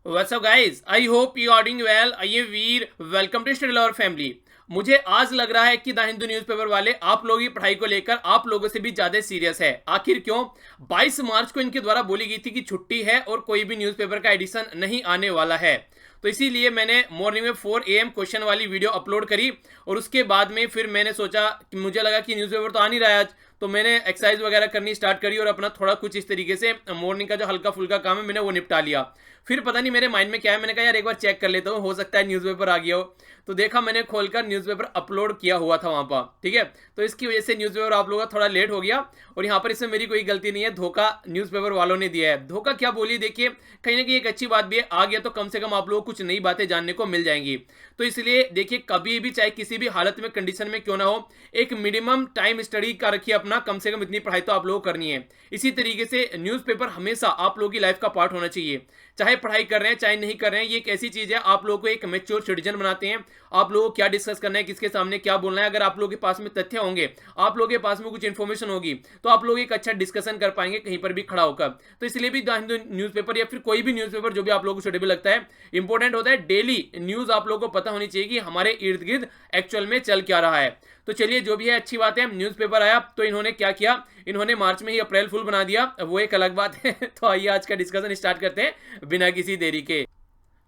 What's up guys? I hope you are doing well. आइए Veer, welcome to study lover family. मुझे आज लग रहा है कि द हिंदू न्यूज़पेपर वाले आप लोगों की पढ़ाई को लेकर आप लोगों से भी ज्यादा सीरियस है। आखिर क्यों? 22 मार्च को इनके द्वारा बोली गई थी कि छुट्टी है और कोई भी न्यूज़पेपर का एडिशन नहीं आने वाला है। तो इसीलिए मैंने मॉर्निंग में 4 AM क्वेश्चन वाली वीडियो अपलोड करी और उसके बाद में फिर मैंने सोचा कि मुझे लगा कि न्यूज़पेपर तो आ नहीं रहा है आज, तो मैंने एक्सरसाइज वगैरह करनी स्टार्ट करी और अपना थोड़ा कुछ इस तरीके से मॉर्निंग का जो हल्का फुल्का काम है मैंने वो निपटा लिया। फिर पता नहीं मेरे माइंड में क्या है, मैंने कहा यार एक बार चेक कर लेता हूँ, हो सकता है न्यूज़पेपर आ गया हो। तो देखा मैंने खोलकर न्यूज़पेपर अपलोड किया हुआ था वहाँ पर, ठीक है। तो इसकी वजह से न्यूज़पेपर आप लोगों का थोड़ा लेट हो गया और यहाँ पर इसमें मेरी कोई गलती नहीं है, धोखा न्यूज़पेपर वालों ने दिया है। धोखा क्या बोलिए, देखिए कहीं ना कहीं एक अच्छी बात भी है, आ गया तो कम से कम आप लोगों को कुछ नई बातें जानने को मिल जाएंगी। तो इसलिए देखिए कभी भी चाहे किसी भी हालत में कंडीशन में क्यों ना हो, एक मिनिमम टाइम स्टडी का रखिए अपना, कम से कम इतनी पढ़ाई तो आप लोगों को करनी है। इसी तरीके से न्यूज़पेपर हमेशा आप लोगों की लाइफ का पार्ट होना चाहिए, चाहे पढ़ाई कर रहे हैं चाहे नहीं कर रहे हैं। ये एक ऐसी चीज है, आप लोगों को एक मैच्योर सिटीजन बनाते हैं। आप लोगों को क्या डिस्कस करना है, किसके सामने क्या बोलना है, अगर आप लोगों के पास में तथ्य होंगे, आप लोगों के पास में कुछ इंफॉर्मेशन होगी, तो आप लोग एक अच्छा डिस्कशन कर पाएंगे कहीं पर भी खड़ा होकर। तो इसलिए भी द हिंदू न्यूज़पेपर या फिर कोई भी न्यूज़पेपर जो भी आप लोगों को सुटेबल लगता है, इंपॉर्टेंट होता है। डेली न्यूज आप लोगों को पता होनी चाहिए कि हमारे इर्द गिर्द एक्चुअल में चल क्या रहा है। तो चलिए जो भी है अच्छी बात है, न्यूज़पेपर आया तो इन्होंने क्या किया, इन्होंने मार्च में ही अप्रैल फुल बना दिया, वो एक अलग बात है। तो आइए आज का डिस्कशन स्टार्ट करते हैं बिना किसी देरी के।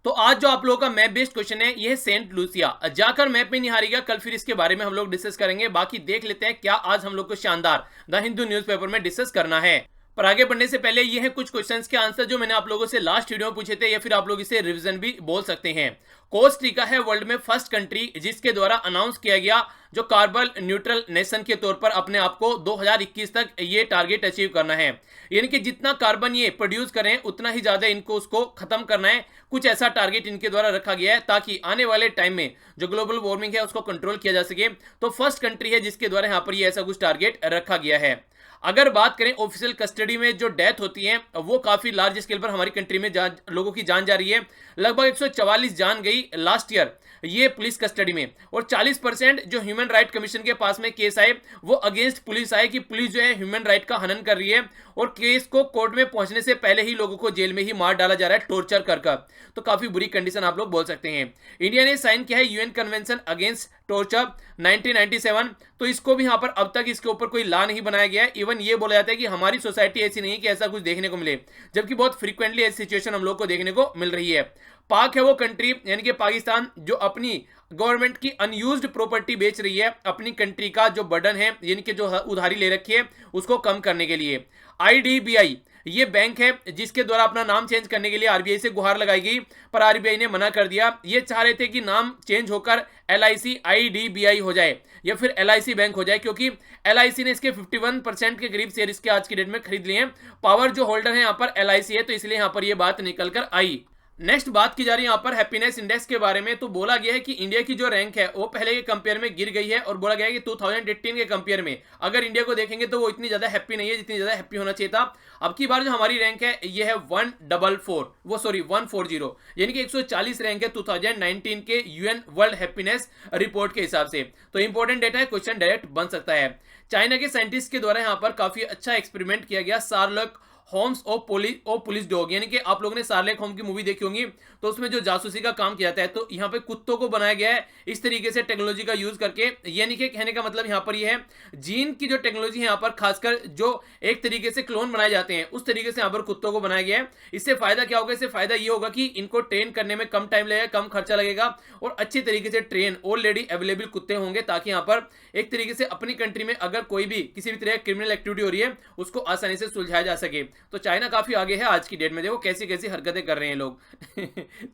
तो आज जो आप लोगों का मैप बेस्ड क्वेश्चन है ये है सेंट लूसिया। जाकर मैप में नहीं हारेगा, कल फिर इसके बारे में हम लोग डिस्कस करेंगे। बाकी देख लेते हैं क्या आज हम लोग को शानदार द हिंदू न्यूज़पेपर में डिस्कस करना है। पर आगे बढ़ने से पहले ये है कुछ क्वेश्चंस के आंसर जो मैंने आप लोगों से लास्ट वीडियो में पूछे थे, या फिर आप लोग इसे रिवीजन भी बोल सकते हैं। कोस्टा है वर्ल्ड में फर्स्ट कंट्री जिसके द्वारा अनाउंस किया गया जो कार्बन न्यूट्रल नेशन के तौर पर अपने आप को 2021 तक ये टारगेट अचीव करना है। यानी कि जितना कार्बन ये प्रोड्यूस करें उतना ही ज्यादा इनको उसको खत्म करना है। कुछ ऐसा टारगेट इनके द्वारा रखा गया है ताकि आने वाले टाइम में जो ग्लोबल वार्मिंग है उसको कंट्रोल किया जा सके। तो फर्स्ट कंट्री है जिसके द्वारा यहाँ पर ये ऐसा कुछ टारगेट रखा गया है। अगर बात करें ऑफिशियल कस्टडी में जो डेथ होती है वो काफी लार्ज स्केल पर हमारी कंट्री में लोगों की जान जा रही है। लगभग 144 जान गई लास्ट ईयर ये पुलिस कस्टडी में, और 40% जो ह्यूमन राइट कमीशन के पास में केस आए वो अगेंस्ट पुलिस आए कि पुलिस जो है ह्यूमन राइट का हनन कर रही है, और केस को कोर्ट में पहुंचने से पहले ही लोगों को जेल में ही मार डाला जा रहा है टॉर्चर कर। तो काफी बुरी कंडीशन आप लोग बोल सकते हैं। इंडिया ने साइन किया है यूएन कन्वेंशन अगेंस्ट टॉर्चर 1997। तो इसको भी यहाँ पर अब तक इसके ऊपर कोई लॉ नहीं बनाया गया है। इवन ये बोला जाता है कि हमारी सोसाइटी ऐसी नहीं है कि ऐसा कुछ देखने को मिले, जबकि बहुत फ्रीक्वेंटली ऐसी सिचुएशन हम लोग को देखने को मिल रही है। पाक है वो कंट्री यानी कि पाकिस्तान जो अपनी गवर्नमेंट की अनयूज्ड प्रॉपर्टी बेच रही है, अपनी कंट्री का जो बर्डन है यानी कि जो उधारी ले रखी है उसको कम करने के लिए। IDBI ये बैंक है जिसके द्वारा अपना नाम चेंज करने के लिए RBI से गुहार लगाई गई, पर RBI ने मना कर दिया। ये चाह रहे थे कि नाम चेंज होकर LIC IDBI हो जाए या फिर LIC बैंक हो जाए, क्योंकि LIC ने इसके 51% के करीब शेयर इसके आज की डेट में खरीद लिए हैं। पावर जो होल्डर है यहाँ पर LIC है, तो इसलिए यहाँ पर ये बात निकल कर आई। नेक्स्ट बात की जा रही है यहाँ पर हैप्पीनेस इंडेक्स के बारे में। तो बोला गया है कि इंडिया की जो रैंक है वो पहले के कंपेयर में गिर गई है, और बोला गया है कि 2018 के कंपेयर में अगर इंडिया को देखेंगे तो वो इतनी ज्यादा हैप्पी नहीं है जितनी ज्यादा हैप्पी होना चाहिए था। अब की बार जो हमारी रैंक है ये है 140, यानी कि 140 रैंक है 2019 के UN वर्ल्ड हैप्पीनेस रिपोर्ट के हिसाब से। तो इंपॉर्टेंट डेटा है, क्वेश्चन डायरेक्ट बन सकता है। चाइना के साइंटिस्ट के द्वारा यहाँ पर काफी अच्छा एक्सपेरिमेंट किया गया, शार्लक होम्स और पुलिस डॉग, यानी कि आप लोगों ने शार्लक होम्स की मूवी देखी होंगी, तो उसमें जो जासूसी का काम किया जाता है, तो यहाँ पे कुत्तों को बनाया गया है इस तरीके से टेक्नोलॉजी का यूज करके। यानी कि कहने का मतलब यहाँ पर ये है जीन की जो टेक्नोलॉजी है यहाँ पर खासकर जो एक तरीके से क्लोन बनाए जाते हैं उस तरीके से यहाँ पर कुत्तों को बनाया गया है। इससे फायदा क्या होगा, इससे फायदा ये होगा कि इनको ट्रेन करने में कम टाइम लगेगा, कम खर्चा लगेगा, और अच्छी तरीके से ट्रेन ऑलरेडी अवेलेबल कुत्ते होंगे, ताकि यहाँ पर एक तरीके से अपनी कंट्री में अगर कोई भी किसी भी तरह क्रिमिनल एक्टिविटी हो रही है उसको आसानी से सुलझाया जा सके। तो चाइना काफी आगे है आज की डेट में, देखो कैसी कैसी हरकतें कर रहे हैं लोग।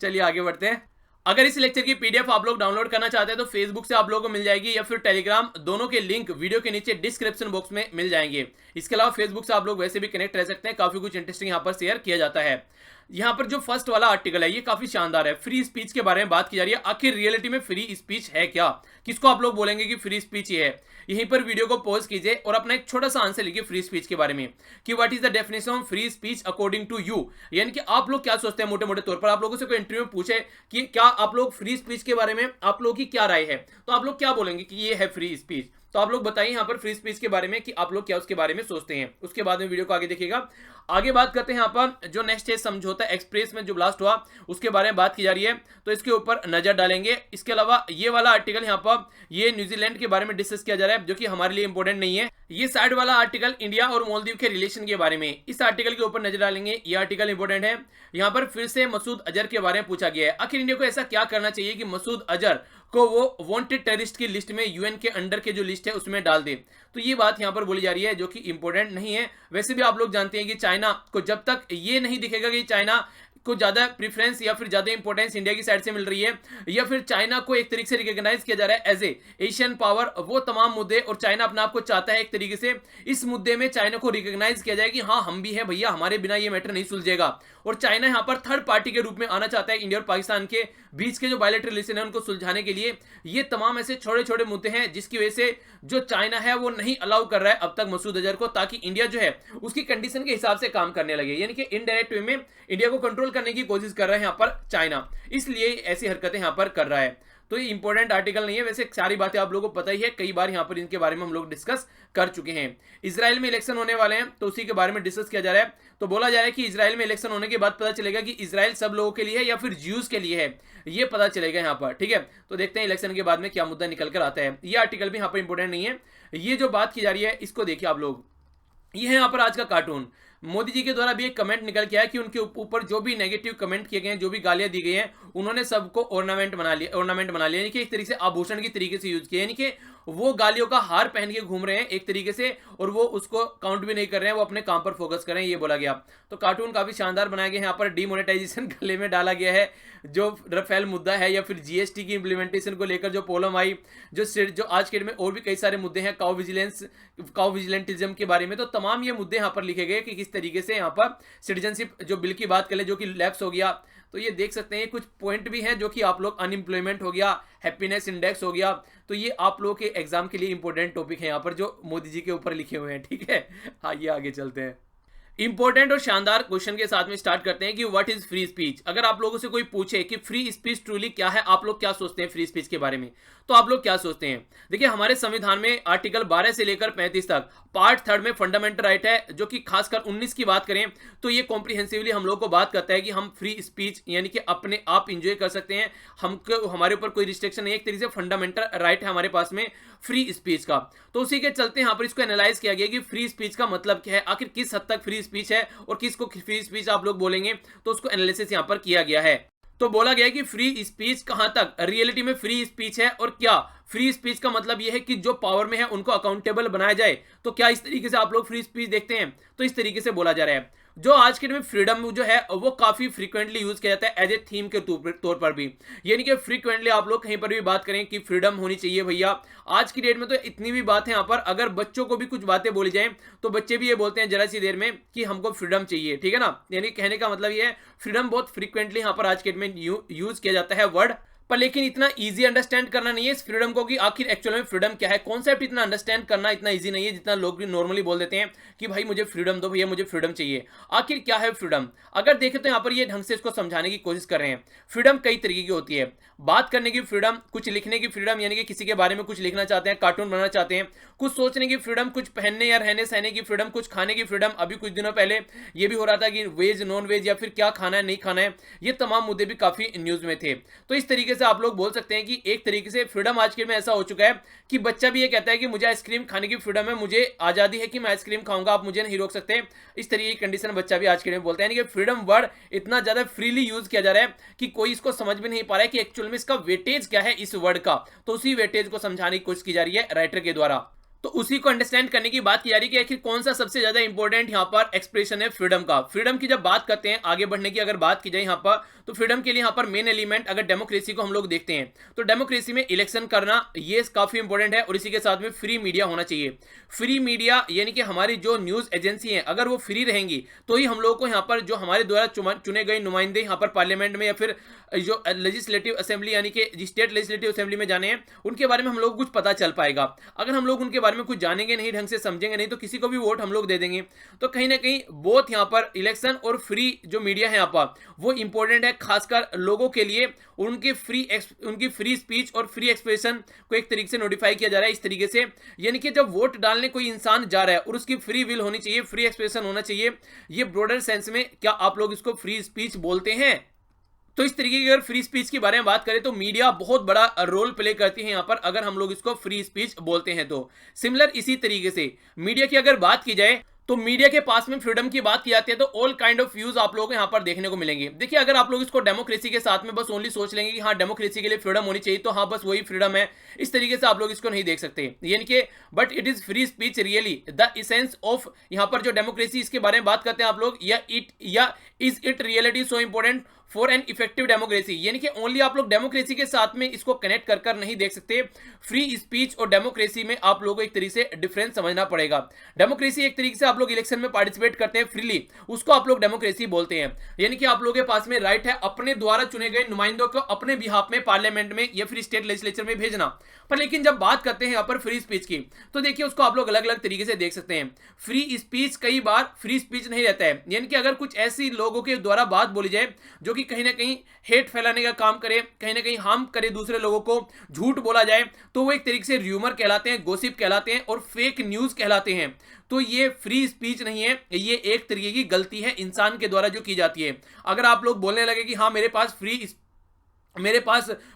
चलिए आगे बढ़ते हैं। अगर इस लेक्चर की PDF आप लोग डाउनलोड करना चाहते हैं तो फेसबुक से आप लोगों को मिल जाएगी, या फिर टेलीग्राम, दोनों के लिंक वीडियो के नीचे डिस्क्रिप्शन बॉक्स में मिल जाएंगे। इसके अलावा फेसबुक से आप लोग वैसे भी कनेक्ट रह सकते हैं, काफी कुछ इंटरेस्टिंग यहाँ पर शेयर किया जाता है। यहाँ पर जो फर्स्ट वाला आर्टिकल है ये काफी शानदार है, फ्री स्पीच के बारे में बात की जा रही है। आखिर रियलिटी में फ्री स्पीच है क्या, किसको आप लोग बोलेंगे कि फ्री स्पीच ही है? यहीं पर वीडियो को पॉज कीजिए और अपना एक छोटा सा आंसर लिखिए फ्री स्पीच के बारे में, कि what is the definition of free speech according to you. यानी कि आप लोग क्या सोचते हैं मोटे मोटे तौर पर, आप लोगों से कोई इंटरव्यू में पूछे कि क्या आप लोग फ्री स्पीच के बारे में आप लोगों की क्या राय है, तो आप लोग क्या बोलेंगे कि ये है फ्री स्पीच। तो आप लोग बताइए यहाँ पर फ्री स्पीच के बारे में कि आप लोग क्या उसके बारे में सोचते हैं। उसके बाद में वीडियो को आगे देखिएगा। आगे बात करते हैं यहाँ पर जो नेक्स्ट है समझौता एक्सप्रेस में जो ब्लास्ट हुआ उसके बारे में बात की जा रही है, तो इसके ऊपर नजर डालेंगे। इसके अलावा ये वाला आर्टिकल यहाँ पर ये न्यूजीलैंड के बारे में डिस्कस किया जा रहा है जो कि हमारे लिए इंपॉर्टेंट नहीं है। ये साइड वाला आर्टिकल इंडिया और मालदीव के रिलेशन के बारे में, इस आर्टिकल के ऊपर नजर डालेंगे। ये आर्टिकल इंपॉर्टेंट है। यहाँ पर फिर से मसूद अजहर के बारे में पूछा गया है, आखिर इंडिया को ऐसा क्या करना चाहिए कि मसूद अजहर को वो वांटेड टेररिस्ट की लिस्ट में, यूएन के अंडर के जो लिस्ट है उसमें डाल दे। तो ये बात यहाँ पर बोली जा रही है जो कि इंपॉर्टेंट नहीं है। वैसे भी आप लोग जानते हैं कि चाइना को जब तक ये नहीं दिखेगा कि चाइना को ज्यादा प्रेफरेंस या फिर ज्यादा इंपॉर्टेंस इंडिया की साइड से मिल रही है, या फिर चाइना को एक तरीके से रिकॉग्नाइज किया जा रहा है एज ए एशियन पावर, वो तमाम मुद्दे, और चाइना अपने आप को चाहता है एक तरीके से इस मुद्दे में चाइना को रिकॉग्नाइज किया जाए कि हाँ हम भी है भैया, हमारे बिना ये मैटर नहीं सुलझेगा। और चाइना यहाँ पर थर्ड पार्टी के रूप में आना चाहता है इंडिया और पाकिस्तान के बीच के जो बायलैटरल रिलेशन है उनको सुलझाने के लिए। ये तमाम ऐसे छोटे छोटे मुद्दे हैं जिसकी वजह से जो चाइना है वो नहीं अलाउ कर रहा है अब तक मसूद अजहर को, ताकि इंडिया जो है उसकी कंडीशन के हिसाब से काम करने लगे, यानी कि इनडायरेक्ट वे में इंडिया को कंट्रोल करने की कोशिश कर रहा है यहाँ पर चाइना, इसलिए ऐसी हरकतें यहाँ पर कर रहा है। तो ये इंपॉर्टेंट आर्टिकल नहीं है, वैसे सारी बातें आप लोगों को पता ही है, कई बार यहाँ पर इनके बारे में हम लोग डिस्कस कर चुके हैं। इजराइल में इलेक्शन होने वाले हैं तो उसी के बारे में डिस्कस किया जा रहा है। तो बोला जा रहा है कि इजराइल में इलेक्शन होने के बाद पता चलेगा कि इजराइल सब लोगों के लिए है या फिर ज्यूज के लिए है, ये पता चलेगा यहाँ पर, ठीक है। तो देखते हैं इलेक्शन के बाद में क्या मुद्दा निकल कर आता है। ये आर्टिकल भी यहाँ पर इंपॉर्टेंट नहीं है। ये जो बात की जा रही है इसको देखिए आप लोग, ये है यहाँ पर आज का कार्टून। मोदी जी के द्वारा भी एक कमेंट निकल के आया कि उनके ऊपर जो भी नेगेटिव कमेंट किए गए हैं, जो भी गालियां दी गई हैं, उन्होंने सबको ऑर्नामेंट बना लिया, यानी कि एक तरीके से आभूषण की तरीके से यूज किया, यानी कि वो गालियों का हार पहन के घूम रहे हैं एक तरीके से, और वो उसको काउंट भी नहीं कर रहे हैं, वो अपने काम पर फोकस कर रहे हैं, ये बोला गया। तो कार्टून काफी शानदार बनाया गया है। यहाँ पर डिमोनेटाइजेशन गले में डाला गया है, जो रफेल मुद्दा है या फिर जीएसटी की इंप्लीमेंटेशन को लेकर जो प्रॉब्लम आई, जो आज के डेट में और भी कई सारे मुद्दे हैं, काउ विजिलेंटिज्म के बारे में, तो तमाम ये मुद्दे यहाँ पर लिखे गए कि किस तरीके से यहाँ पर सिटीजनशिप जो बिल की बात करें जो कि लैप्स हो गया। तो ये देख सकते हैं कुछ पॉइंट भी हैं जो कि आप लोग, अनएम्प्लॉयमेंट हो गया, हैप्पीनेस इंडेक्स हो गया, तो ये आप लोगों के एग्जाम के लिए इंपॉर्टेंट टॉपिक है यहाँ पर जो मोदी जी के ऊपर लिखे हुए हैं, ठीक है। आइए आगे चलते हैं। इंपॉर्टेंट और शानदार क्वेश्चन के साथ में स्टार्ट करते हैं कि व्हाट इज फ्री स्पीच। अगर आप लोगों से कोई पूछे कि फ्री स्पीच ट्रूली क्या है, आप लोग क्या सोचते हैं फ्री स्पीच के बारे में, तो आप लोग क्या सोचते हैं? देखिए हमारे संविधान में आर्टिकल 12 से लेकर 35 तक पार्ट 3 में फंडामेंटल राइट है, जो कि खासकर 19 की बात करें तो ये कॉम्प्रिहेंसिवली हम लोग को बात करता है कि हम फ्री स्पीच यानी कि अपने आप इंजॉय कर सकते हैं, हमको हमारे ऊपर कोई रिस्ट्रिक्शन नहीं, एक तरीके से फंडामेंटल राइट है हमारे पास में फ्री स्पीच का। तो उसी के चलते यहाँ पर इसको एनालाइज किया गया कि फ्री स्पीच का मतलब क्या है, आखिर किस हद तक फ्री स्पीच है और किसको फ्री स्पीच आप लोग बोलेंगे, तो उसको एनालिसिस यहाँ पर किया गया है। तो बोला गया कि फ्री स्पीच कहां तक रियलिटी में फ्री स्पीच है, और क्या फ्री स्पीच का मतलब यह है कि जो पावर में है उनको अकाउंटेबल बनाया जाए। तो क्या इस तरीके से आप लोग फ्री स्पीच देखते हैं? तो इस तरीके से बोला जा रहा है। जो आज के डेट में फ्रीडम जो है वो काफी फ्रीक्वेंटली यूज किया जाता है एज ए थीम के तौर पर भी, यानी कि फ्रीक्वेंटली आप लोग कहीं पर भी बात करें कि फ्रीडम होनी चाहिए भैया। आज की डेट में तो इतनी भी बात है यहाँ पर, अगर बच्चों को भी कुछ बातें बोली जाए तो बच्चे भी ये बोलते हैं जरा सी देर में कि हमको फ्रीडम चाहिए, ठीक है ना। यानी कहने का मतलब ये है फ्रीडम बहुत फ्रीक्वेंटली यहाँ पर आज के डेट में यूज किया जाता है वर्ड पर, लेकिन इतना इजी अंडरस्टैंड करना नहीं है इस फ्रीडम को कि आखिर एक्चुअल में फ्रीडम क्या है। कॉन्सेप्ट इतना अंडरस्टैंड करना इतना इजी नहीं है जितना लोग भी नॉर्मली बोल देते हैं कि भाई मुझे फ्रीडम दो भैया, मुझे फ्रीडम चाहिए। आखिर क्या है फ्रीडम? अगर देखें तो यहाँ पर ये ढंग से इसको समझाने की कोशिश कर रहे हैं। फ्रीडम कई तरीके की होती है, बात करने की फ्रीडम, कुछ लिखने की फ्रीडम यानी कि किसी के बारे में कुछ लिखना चाहते हैं, कार्टून बनाना चाहते हैं, कुछ सोचने की फ्रीडम, कुछ पहनने या रहने सहने की फ्रीडम, कुछ खाने की फ्रीडम। अभी कुछ दिनों पहले ये भी हो रहा था कि वेज नॉन वेज या फिर क्या खाना है नहीं खाना है, ये तमाम मुद्दे भी काफी न्यूज में थे। तो इस तरीके से आप लोग बोल सकते हैं कि एक तरीके से फ्रीडम आज के में ऐसा हो चुका है कि बच्चा भी ये कहता है कि मुझे आइसक्रीम खाने की फ्रीडम है, मुझे आजादी है कि मैं आइसक्रीम खाऊंगा, आप मुझे नहीं रोक सकते। इस तरीके की कंडीशन बच्चा भी आज के में बोलता है, यानी कि फ्रीडम वर्ड इतना ज्यादा फ्रीली यूज किया जा रहा है कि कोई इसको समझ भी नहीं पा रहा है कि एक्चुअल में इसका वेटेज क्या है इस वर्ड का। तो उसी वेटेज को समझाने की कोशिश की जा रही है राइटर के द्वारा। तो उसी को अंडरस्टैंड करने की बात की जा रही है कि आखिर कौन सा सबसे ज्यादा इंपॉर्टेंट यहाँ पर एक्सप्रेशन है फ्रीडम का। फ्रीडम की जब बात करते हैं, आगे बढ़ने की अगर बात की जाए यहाँ पर, तो फ्रीडम के लिए यहाँ पर मेन एलिमेंट अगर डेमोक्रेसी को हम लोग देखते हैं तो डेमोक्रेसी में इलेक्शन करना ये काफी इंपॉर्टेंट है, और इसी के साथ में फ्री मीडिया होना चाहिए। फ्री मीडिया यानी कि हमारी जो न्यूज एजेंसी है अगर वो फ्री रहेंगी तो ही हम लोगों को यहाँ पर जो हमारे द्वारा चुने गए नुमाइंदे यहाँ पर पार्लियामेंट में या फिर जो लेजिस्लेटिव असेंबली यानी कि स्टेट लेजिस्लेटिव असेंबली में जाने हैं उनके बारे में हम लोग कुछ पता चल पाएगा। अगर हम लोग उनके बारे बारे में कुछ जानेंगे नहीं, ढंग से समझेंगे नहीं, तो किसी को भी वोट हम लोग दे देंगे। तो कहीं ना कहीं बोथ यहाँ पर इलेक्शन और फ्री जो मीडिया है यहाँ पर वो इंपॉर्टेंट है, खासकर लोगों के लिए। उनकी फ्री स्पीच और फ्री एक्सप्रेशन को एक तरीके से नोटिफाई किया जा रहा है इस तरीके से, यानी कि जब वोट डालने कोई इंसान जा रहा है और उसकी फ्री विल होनी चाहिए, फ्री एक्सप्रेशन होना चाहिए, ये ब्रॉडर सेंस में क्या आप लोग इसको फ्री स्पीच बोलते हैं? तो इस तरीके की अगर फ्री स्पीच के बारे में बात करें तो मीडिया बहुत बड़ा रोल प्ले करती है यहाँ पर, अगर हम लोग इसको फ्री स्पीच बोलते हैं तो। सिमिलर इसी तरीके से मीडिया की अगर बात की जाए तो मीडिया के पास में फ्रीडम की बात की जाती है तो ऑल काइंड ऑफ व्यूज आप लोगों को यहाँ पर देखने को मिलेंगे। देखिए, अगर आप लोग इसको डेमोक्रेसी के साथ में बस ओनली सोच लेंगे कि हाँ डेमोक्रेसी के लिए फ्रीडम होनी चाहिए तो हाँ बस वही फ्रीडम है, इस तरीके से आप लोग इसको नहीं देख सकते। यानी कि but it is free speech really the essence of यहाँ पर जो डेमोक्रेसी, इसके बारे में बात करते हैं आप लोग, या is it reality so important for an effective democracy. यानी कि ओनली आप लोग डेमोक्रेसी के साथ में इसको कनेक्ट कर नहीं देख सकते। फ्री स्पीच और डेमोक्रेसी में आप लोगों को एक तरीके से डिफरेंस समझना पड़ेगा। डेमोक्रेसी एक तरीके से आप लोग इलेक्शन में पार्टिसिपेट करते हैं फ्रीली, उसको आप लोग डेमोक्रेसी बोलते हैं। यानी कि आप लोगों के पास में राइट है अपने द्वारा चुने गए नुमाइंदों को अपने बिहाफ में पार्लियामेंट में या फिर स्टेट लेजिस्लेचर में भेजना। पर लेकिन जब बात करते हैं यहाँ पर फ्री स्पीच की, तो देखिए उसको आप लोग अलग अलग तरीके से देख सकते हैं। फ्री स्पीच कई बार फ्री स्पीच नहीं रहता है, यानी कि अगर कुछ ऐसी लोगों के द्वारा बात बोली जाए जो कि कहीं ना कहीं हेट फैलाने का काम करे, कहीं ना कहीं हार्म करे दूसरे लोगों को, झूठ बोला जाए, तो वो एक तरीके से र्यूमर कहलाते हैं, गॉसिप कहलाते हैं और फेक न्यूज कहलाते हैं। तो ये फ्री स्पीच नहीं है, ये एक तरीके की गलती है इंसान के द्वारा जो की जाती है। अगर आप लोग बोलने लगे कि हाँ मेरे पास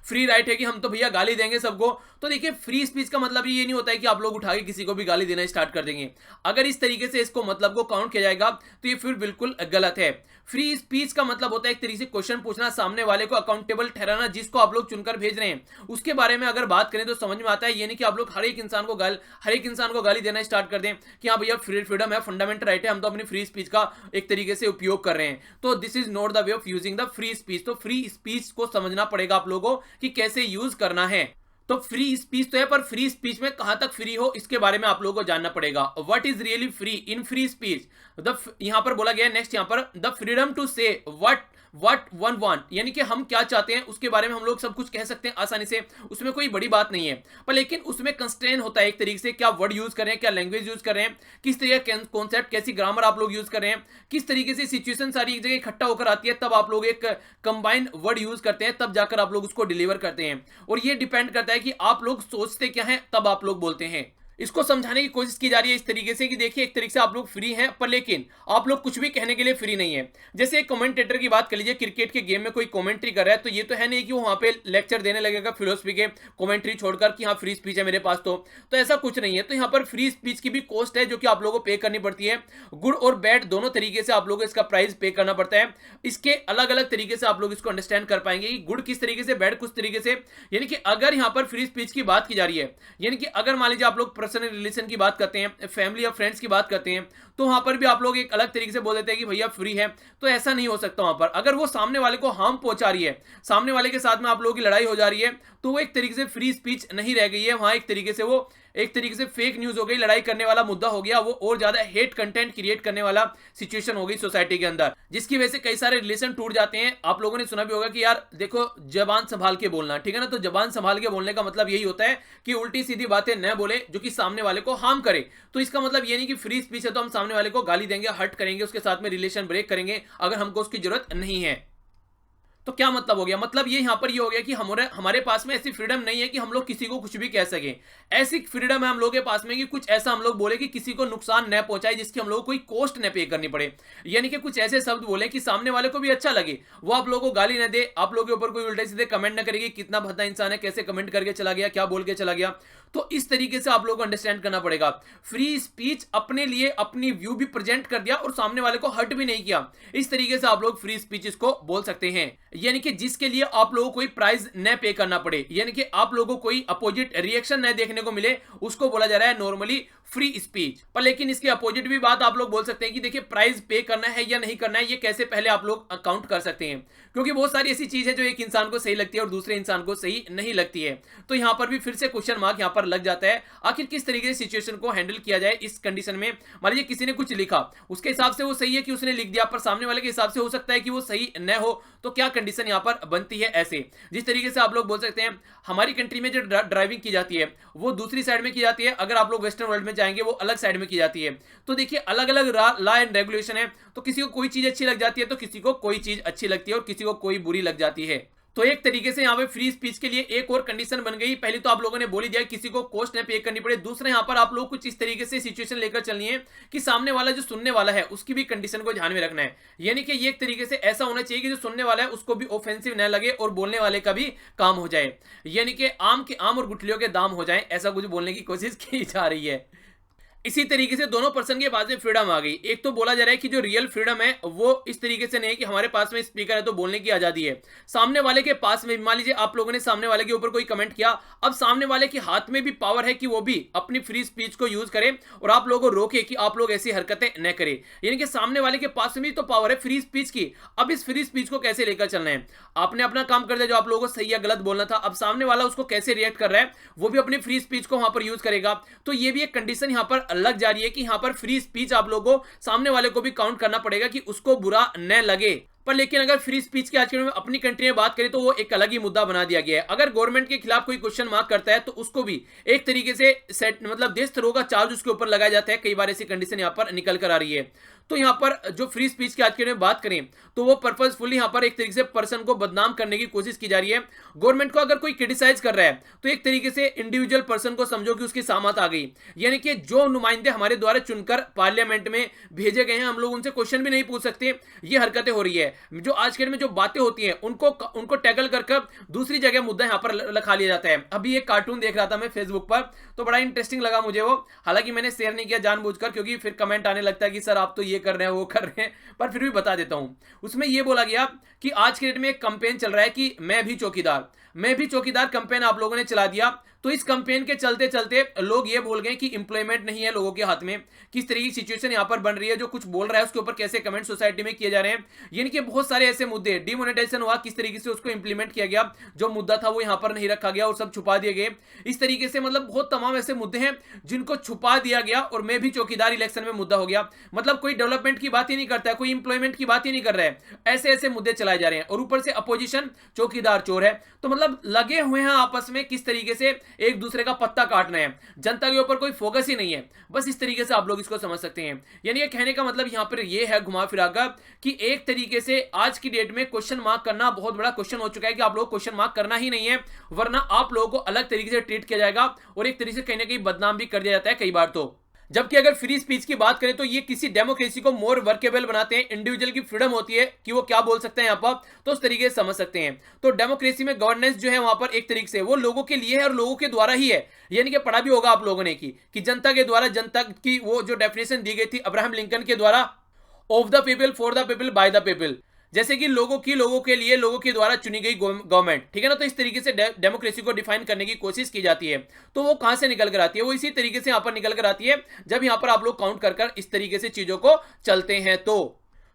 फ्री राइट है कि हम तो भैया गाली देंगे सबको, तो देखिए फ्री स्पीच का मतलब ये नहीं होता है कि आप लोग उठा के किसी को भी गाली देना स्टार्ट कर देंगे। अगर इस तरीके से इसको मतलब को काउंट किया जाएगा तो ये फिर बिल्कुल गलत है। फ्री स्पीच का मतलब होता है एक तरीके से क्वेश्चन पूछना, सामने वाले को अकाउंटेबल ठहराना, जिसको आप लोग चुनकर भेज रहे हैं उसके बारे में अगर बात करें तो समझ में आता है। ये नहीं कि आप लोग हर एक इंसान को गाली देना स्टार्ट कर दें कि हाँ भैया फ्रीडम है, फंडामेंटल राइट है, हम तो अपनी फ्री स्पीच का एक तरीके से उपयोग कर रहे हैं। तो this is not the way of using the free speech. तो फ्री स्पीच को समझना पड़ेगा आप लोगों को कि कैसे यूज करना है। तो फ्री स्पीच तो है, पर फ्री स्पीच में कहां तक फ्री हो इसके बारे में आप लोगों को जानना पड़ेगा। What is really free in free speech? यहां पर बोला गया नेक्स्ट, यहां पर द फ्रीडम टू से व्हाट वन वांट, यानी कि हम क्या चाहते हैं उसके बारे में हम लोग सब कुछ कह सकते हैं आसानी से, उसमें कोई बड़ी बात नहीं है। पर लेकिन उसमें कंस्ट्रेन होता है एक तरीके से, क्या वर्ड यूज कर रहे हैं, क्या लैंग्वेज यूज कर रहे हैं, किस तरह का कॉन्सेप्ट, कैसी ग्रामर आप लोग यूज कर रहे हैं, किस तरीके से सिचुएशन सारी एक जगह इकट्ठा होकर आती है, तब आप लोग एक कंबाइंड वर्ड यूज करते हैं, तब जाकर आप लोग उसको डिलीवर करते हैं। और ये डिपेंड करता है कि आप लोग सोचते क्या हैं, तब आप लोग बोलते हैं। इसको समझाने की कोशिश की जा रही है इस तरीके से कि देखिए एक तरीके से आप लोग फ्री हैं, पर लेकिन आप लोग कुछ भी कहने के लिए फ्री नहीं है। जैसे एक कमेंटेटर की बात कर लीजिए, क्रिकेट के गेम में कोई कमेंट्री कर रहा है, तो ये तो है नहीं कि वो वहां पे लेक्चर देने लगेगा फिलोसफी के कमेंट्री छोड़कर कि हाँ फ्री स्पीच है मेरे पास, तो ऐसा कुछ नहीं है। तो यहाँ पर फ्री स्पीच की भी कॉस्ट है जो कि आप लोगों को पे करनी पड़ती है। गुड और बैड दोनों तरीके से आप लोगों को इसका प्राइस पे करना पड़ता है। इसके अलग अलग तरीके से आप लोग इसको अंडरस्टैंड कर पाएंगे कि गुड किस तरीके से, बैड कुछ तरीके से। यानी कि अगर यहाँ पर फ्री स्पीच की बात की जा रही है, यानी कि अगर मान लीजिए आप लोग पर्सनल रिलेशन की बात करते हैं, फैमिली या फ्रेंड्स की बात करते हैं, तो वहां पर भी आप लोग एक अलग तरीके से बोल देते हैं कि भैया फ्री है। तो ऐसा नहीं हो सकता। वहां पर अगर वो सामने वाले को हार्म पहुंचा रही है, सामने वाले के साथ में आप लोगों की लड़ाई हो जा रही है, तो वो एक तरीके से फ्री स्पीच नहीं रह गई है। वहां एक तरीके से वो एक तरीके से फेक न्यूज हो गई, लड़ाई करने वाला मुद्दा हो गया, वो और ज्यादा हेट कंटेंट क्रिएट करने वाला सिचुएशन हो गई सोसाइटी के अंदर, जिसकी वजह से कई सारे रिलेशन टूट जाते हैं। आप लोगों ने सुना भी होगा कि यार देखो जबान संभाल के बोलना, ठीक है ना। तो जबान संभाल के बोलने का मतलब यही होता है कि उल्टी सीधी बातें न बोले जो कि सामने वाले को हार्म करे। तो इसका मतलब ये नहीं कि फ्री स्पीच है तो हम सामने वाले को गाली देंगे, हर्ट करेंगे, उसके साथ में रिलेशन ब्रेक करेंगे अगर हमको उसकी जरूरत नहीं है। तो क्या मतलब हो गया? मतलब ये यहां पर ये हो गया कि हमारे पास में ऐसी फ्रीडम नहीं है कि हम लोग किसी को कुछ भी कह सकें। ऐसी फ्रीडम है हम लोगों के पास में कि कुछ ऐसा हम लोग बोले कि किसी को नुकसान न पहुंचाए, जिसकी हम लोग को कोई कॉस्ट न पे करनी पड़े। यानी कि कुछ ऐसे शब्द बोले कि सामने वाले को भी अच्छा लगे, वो आप लोगों को गाली न दे, आप लोगों के ऊपर कोई उल्टे सीधे कमेंट न करेगी, कितना भद्दा इंसान है, कैसे कमेंट करके चला गया, क्या बोल के चला गया। तो इस तरीके से आप लोगों को अंडरस्टैंड करना पड़ेगा। फ्री स्पीच अपने लिए अपनी व्यू भी प्रेजेंट कर दिया और सामने वाले को हर्ट भी नहीं किया, इस तरीके से आप लोग फ्री स्पीच इसको बोल सकते हैं। यानी कि जिसके लिए आप लोगों को कोई प्राइस न पे करना पड़े, यानी कि आप लोगों को कोई अपोजिट रिएक्शन न देखने को मिले, उसको बोला जा रहा है नॉर्मली फ्री स्पीच। पर लेकिन इसके अपोजिट भी बात आप लोग बोल सकते हैं कि देखिए प्राइस पे करना है या नहीं करना है ये कैसे पहले आप लोग अकाउंट कर सकते हैं, क्योंकि बहुत सारी ऐसी चीज है जो एक इंसान को सही लगती है और दूसरे इंसान को सही नहीं लगती है। तो यहां पर भी फिर से क्वेश्चन मार्क यहां पर लग जाता है, आखिर किस तरीके से सिचुएशन को हैंडल किया जाए इस कंडीशन में। मान लीजिए किसी ने कुछ लिखा, उसके हिसाब से वो सही है कि उसने लिख दिया, पर सामने वाले के हिसाब से हो सकता है कि वो सही न हो, तो क्या कंडीशन यहां पर बनती है। ऐसे जिस तरीके से आप लोग बोल सकते हैं हमारी कंट्री में जो ड्राइविंग की जाती है वो दूसरी साइड में की जाती है, अगर आप लोग वेस्टर्न वर्ल्ड में जाएंगे वो अलग साइड में की जाती है। तो देखिए अलग अलग लॉ एंड रेगुलेशन है, तो किसी को कोई चीज अच्छी लग जाती है तो किसी को कोई चीज अच्छी लगती है और किसी को कोई बुरी लग जाती है। तो एक तरीके से यहाँ पे फ्री स्पीच के लिए एक और कंडीशन बन गई। पहले तो आप लोगों ने बोल ही दिया किसी को कॉस्ट न पे करनी पड़े, दूसरे यहाँ पर आप लोग कुछ इस तरीके से सिचुएशन लेकर चलनी है कि सामने वाला जो सुनने वाला है उसकी भी कंडीशन को ध्यान में रखना है, यानी कि ये एक तरीके से ऐसा होना चाहिए कि जो सुनने वाला है उसको भी ऑफेंसिव न लगे और बोलने वाले का भी काम हो जाए, यानी कि आम के आम और गुठलियों के दाम हो जाए, ऐसा कुछ बोलने की कोशिश की जा रही है। इसी तरीके से दोनों पर्सन के पास में फ्रीडम आ गई। एक तो बोला जा रहा है कि जो रियल फ्रीडम है वो इस तरीके से नहीं है कि हमारे पास में स्पीकर है तो बोलने की आजादी है, सामने वाले के पास में मान लीजिए आप लोगों ने सामने वाले के ऊपर कोई कमेंट किया, अब सामने वाले के हाथ में भी पावर है कि वो भी अपनी फ्री स्पीच को यूज करे और आप लोगों को रोके कि आप लोग ऐसी हरकतें न करें, यानी कि सामने वाले के पास में भी तो पावर है फ्री स्पीच की। अब इस फ्री स्पीच को कैसे लेकर चलना है, आपने अपना काम कर दिया जो आप लोगों को सही या गलत बोलना था, अब सामने वाला उसको कैसे रिएक्ट कर रहा है वो भी अपनी फ्री स्पीच को वहां पर यूज करेगा। तो ये भी एक कंडीशन यहां पर लग जा रही है कि यहां पर फ्री स्पीच आप लोगों को सामने वाले को भी काउंट करना पड़ेगा कि उसको बुरा न लगे। पर लेकिन अगर फ्री स्पीच की आज के में अपनी कंट्री में बात करें तो वो एक अलग ही मुद्दा बना दिया गया है। अगर गवर्नमेंट के खिलाफ कोई क्वेश्चन मार्क करता है तो उसको भी एक तरीके से सेट मतलब देशद्रोह का चार्ज उसके ऊपर लगाया जाता है। कई बार ऐसी कंडीशन यहां पर निकल कर आ रही है। तो यहां पर जो फ्री स्पीच की आज के में बात करें तो वो पर्पसफुली यहां पर एक तरीके से पर्सन को बदनाम करने की कोशिश की जा रही है। गवर्नमेंट को अगर कोई क्रिटिसाइज कर रहा है तो एक तरीके से इंडिविजुअल पर्सन को समझो कि उसकी सामत आ गई, यानी कि जो नुमाइंदे हमारे द्वारा चुनकर पार्लियामेंट में भेजे गए हैं हम लोग उनसे क्वेश्चन भी नहीं पूछ सकते। ये हरकतें हो रही है, जो आज के में जो बातें होती हैं उनको टैकल कर दूसरी जगह मुद्दा यहां पर लखा लिया जाता है। अभी एक कार्टून देख रहा था मैं फेसबुक पर, तो बड़ा इंटरेस्टिंग लगा मुझे वो, हालांकि मैंने शेयर नहीं किया जानबूझकर क्योंकि फिर कमेंट आने लगता है कि सर आप तो ये कर रहे हैं वो कर रहे हैं, पर फिर भी बता देता हूं। उसमें यह बोला गया कि आज के डेट में एक कंपेन चल रहा है कि मैं भी चौकीदार कंपेन आप लोगों ने चला दिया। तो इस कंपेन के चलते चलते लोग ये बोल गए कि इंप्लॉयमेंट नहीं है लोगों के हाथ में, किस तरीके की सिचुएशन यहां पर बन रही है, जो कुछ बोल रहा है उसके ऊपर कैसे कमेंट सोसाइटी में किए जा रहे हैं, यानी कि बहुत सारे ऐसे मुद्दे, डिमोनेटाइजेशन हुआ किस तरीके से उसको इंप्लीमेंट किया गया, जो मुद्दा था वो यहां पर नहीं रखा गया और सब छुपा दिए गए। इस तरीके से मतलब बहुत तमाम ऐसे मुद्दे हैं जिनको छुपा दिया गया और मैं भी चौकीदार इलेक्शन में मुद्दा हो गया। मतलब कोई डेवलपमेंट की बात ही नहीं करता है, कोई इंप्लॉयमेंट की बात ही नहीं कर रहा है, ऐसे ऐसे मुद्दे चलाए जा रहे हैं और ऊपर से अपोजिशन चौकीदार चोर है। तो मतलब लगे हुए हैं आपस में किस तरीके से एक दूसरे का पत्ता काटना है, जनता के ऊपर कोई फोकस ही नहीं है। बस इस तरीके से आप लोग इसको समझ सकते हैं। यानी ये कहने का मतलब यहां पर ये है घुमा फिरा कर कि एक तरीके से आज की डेट में क्वेश्चन मार्क करना बहुत बड़ा क्वेश्चन हो चुका है कि आप लोग क्वेश्चन मार्क करना ही नहीं है, वरना आप लोगों को अलग तरीके से ट्रीट किया जाएगा और एक तरीके से कहीं ना कहीं बदनाम भी कर दिया जाता है कई बार। तो जबकि अगर फ्री स्पीच की बात करें तो ये किसी डेमोक्रेसी को मोर वर्केबल बनाते हैं, इंडिविजुअल की फ्रीडम होती है कि वो क्या बोल सकते हैं यहां पर, तो उस तरीके से समझ सकते हैं। तो डेमोक्रेसी में गवर्नेंस जो है वहां पर एक तरीके से वो लोगों के लिए है और लोगों के द्वारा ही है, यानी कि पढ़ा भी होगा आप लोगों ने कि जनता के द्वारा, जनता की वो जो डेफिनेशन दी गई थी अब्राहम लिंकन के द्वारा, of the people for the people by the people, जैसे कि लोगों के लिए लोगों के द्वारा चुनी गई गवर्नमेंट, ठीक है ना। तो इस तरीके से डेमोक्रेसी को डिफाइन करने की कोशिश की जाती है। तो वो कहां से निकल कर आती है, वो इसी तरीके से यहां पर निकल कर आती है जब यहां पर आप लोग काउंट कर इस तरीके से चीजों को चलते हैं।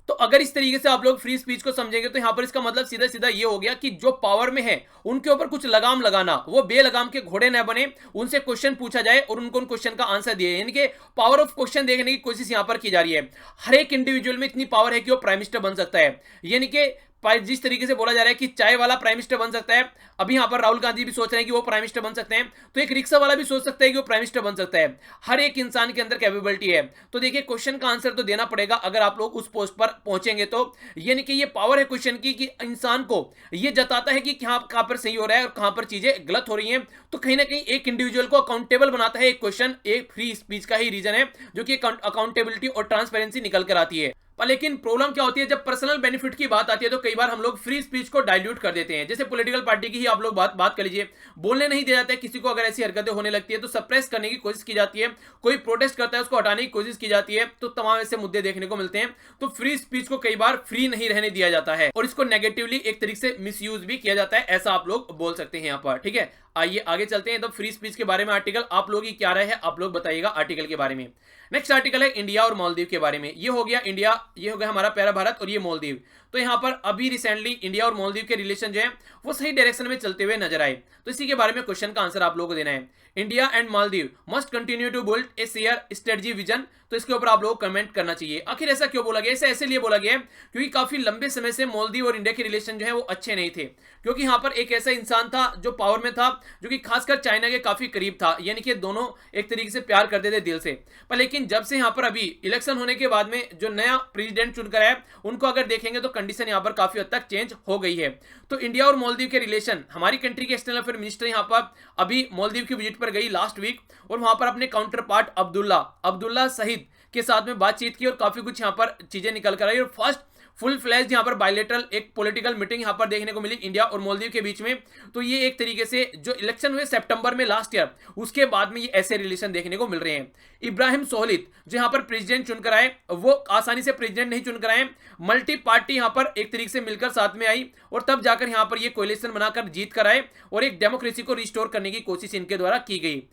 तो अगर इस तरीके से आप लोग फ्री स्पीच को समझेंगे तो यहां पर इसका मतलब सीधा सीधा ये हो गया कि जो पावर में है उनके ऊपर कुछ लगाम लगाना, वो बेलगाम के घोड़े न बने, उनसे क्वेश्चन पूछा जाए और उनको उन क्वेश्चन का आंसर दिए, यानी कि पावर ऑफ क्वेश्चन देखने की कोशिश यहां पर की जा रही है। हर एक इंडिविजुअल में इतनी पावर है कि वो प्राइम मिनिस्टर बन सकता है, यानी कि जिस तरीके से बोला जा रहा है कि चाय वाला प्राइम मिनिस्टर बन सकता है, अभी यहां पर राहुल गांधी भी सोच रहे हैं कि वो प्राइम मिनिस्टर बन सकते हैं, तो एक रिक्शा वाला भी सोच सकता है कि वो प्राइम मिनिस्टर बन सकता है। हर एक इंसान के अंदर कैपेबिलिटी है। तो देखिए क्वेश्चन का आंसर तो देना पड़ेगा अगर आप लोग उस पोस्ट पर पहुंचेंगे तो, यानी कि ये पावर है क्वेश्चन की कि इंसान को ये जताता है कि कहां पर सही हो रहा है और कहां पर चीजें गलत हो रही हैं। तो कहीं ना कहीं एक इंडिविजुअल को अकाउंटेबल बनाता है एक क्वेश्चन, एक फ्री स्पीच का ही रीजन है जो कि अकाउंटेबिलिटी और ट्रांसपेरेंसी निकल कर आती है। पर लेकिन प्रॉब्लम क्या होती है, जब पर्सनल बेनिफिट की बात आती है तो कई बार हम लोग फ्री स्पीच को डाइल्यूट कर देते हैं। जैसे पॉलिटिकल पार्टी की ही आप लोग बात कर लीजिए, बोलने नहीं दिया जाता है किसी को, अगर ऐसी हरकतें होने लगती है तो सप्रेस करने की कोशिश की जाती है, कोई प्रोटेस्ट करता है उसको हटाने की कोशिश की जाती है, तो तमाम ऐसे मुद्दे देखने को मिलते हैं। तो फ्री स्पीच को कई बार फ्री नहीं रहने दिया जाता है और इसको नेगेटिवली एक तरीके से मिसयूज भी किया जाता है, ऐसा आप लोग बोल सकते हैं यहाँ पर, ठीक है। आइए आगे चलते हैं। तो फ्री स्पीच के बारे में आर्टिकल, आप लोगों की क्या राय है, आप लोग बताइएगा आर्टिकल के बारे में। नेक्स्ट आर्टिकल है इंडिया और मालदीव के बारे में। ये हो गया इंडिया, ये हो गया हमारा प्यारा भारत, और ये मालदीव। तो यहाँ पर अभी रिसेंटली इंडिया और मालदीव के रिलेशन जो है वो सही डायरेक्शन में चलते हुए नजर आए। तो इसी के बारे में क्वेश्चन का आंसर आप लोगों को देना है। India and Maldives must continue to build a share strategy vision. तो इसके ऊपर आप लोगों को कमेंट करना चाहिए। आखिर ऐसा क्यों बोला गया? ऐसे ऐसे लिए बोला गया है क्योंकि काफी लंबे समय से मालदीव और इंडिया के रिलेशन जो है वो अच्छे नहीं थे, क्योंकि यहाँ पर एक ऐसा इंसान था जो पावर में था, जो कि खासकर चाइना के काफी करीब था, यानी कि दोनों एक तरीके से प्यार करते थे दिल से। पर लेकिन जब से यहाँ पर अभी इलेक्शन होने के बाद में जो नया प्रेसिडेंट चुनकर है, उनको अगर देखेंगे तो कंडीशन यहाँ पर काफी हद तक चेंज हो गई है। तो इंडिया और मालदीव के रिलेशन, हमारी कंट्री के एक्सटर्नल अफेयर मिनिस्टर यहाँ पर अभी मालदीव की विजिट पर गई लास्ट वीक, और वहां पर अपने काउंटर पार्ट अब्दुल्ला सहीद के साथ में बातचीत की और काफी कुछ यहाँ पर चीजें निकल कर आई। और फर्स्ट फुल फ्लैश यहाँ पर बायलेटरल एक पॉलिटिकल मीटिंग यहाँ पर देखने को मिली इंडिया और मालदीव के बीच में। तो ये एक तरीके से जो इलेक्शन हुए सितंबर में लास्ट ईयर, उसके बाद में ये ऐसे रिलेशन देखने को मिल रहे हैं। इब्राहिम सोहलित जो यहाँ पर प्रेसिडेंट चुनकर आए, वो आसानी से प्रेसिडेंट नहीं चुनकर आए, मल्टी पार्टी यहाँ पर एक तरीके से मिलकर साथ में आई, और तब जाकर यहाँ पर ये कोलिशन बनाकर जीत कर आए, और एक डेमोक्रेसी को रिस्टोर करने की कोशिश इनके द्वारा की गई।